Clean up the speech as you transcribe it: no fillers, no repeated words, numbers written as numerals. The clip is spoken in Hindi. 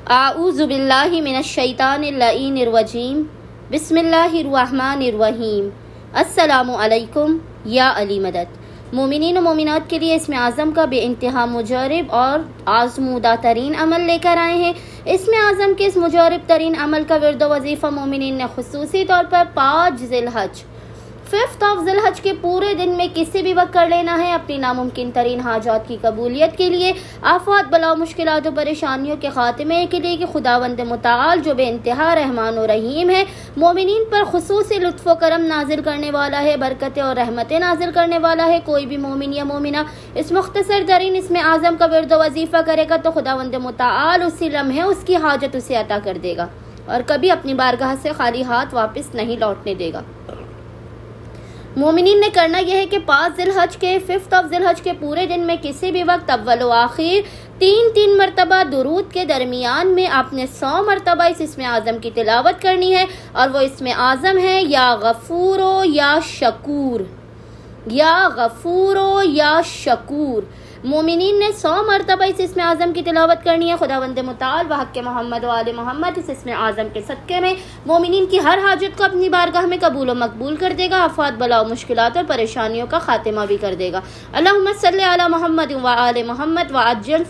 आऊज़ु बिल्लाहि मिनश्शैतानिर रजीम। बिस्मिल्लाहिर्रहमानिर्रहीम। अस्सलामु अलैकुम या अली मदद। मोमिनीन व मोमिनात के लिए इसमें आज़म का बेइंतहा मुजरब और आज़मूदा तरीन अमल लेकर आए हैं। इसमें आज़म के इस मुजरब तरीन अमल का विर्द वजीफ़ा मोमिनीन ने खुसूसी तौर पर 5 ज़िलहज 5th ऑफ ज़िलहज के पूरे दिन में किसी भी वक्त कर लेना है, अपनी नामुमकिन तरीन हाजात की कबूलियत के लिए, आफात बला मुश्किलात और परेशानियों के खात्मे के लिए कि खुदावंद मुताल जो बेइंतहा रहमान और रहीम है, मोमिनीन पर खुसूसी लुत्फ़ व करम नाजिल करने वाला है, बरकतें और रहमतें नाजिल करने वाला है। कोई भी मोमिन या मोमिना इस मुख्तसर तरीन इसमें आज़म का विर्द वजीफ़ा करेगा तो खुदावंद मुताल उसी लम्हे उसकी हाजत उसे अता कर देगा और कभी अपनी बारगाह से खाली हाथ वापस नहीं लौटने देगा। मोमिनीन ने करना यह है कि 5 ज़िलहज के 5th ऑफ ज़िलहज के पूरे दिन में किसी भी वक्त अव्वल व आखिर 3 मरतबा दुरूद के दरमियान में आपने 100 मरतबा इसमें आज़म की तिलावत करनी है और वो इसमें आज़म है या गफूरो या शकूर, या गफूरो या शकूर। मोमिनीन ने 100 मरतबा इस इसमें आज़म की तिलावत करनी है। खुदावंद मुताल व हक़ मोहम्मद व आले मोहम्मद इस इसमें आज़म के सदक़े में मोमिनीन की हर हाजत को अपनी बारगाह में कबूल व मकबूल कर देगा, आफात बला मुश्किलात और परेशानियों का खात्मा भी कर देगा। अल्लाहुम्मा सल्ली अला मोहम्मद व आले मोहम्मद व अज्जल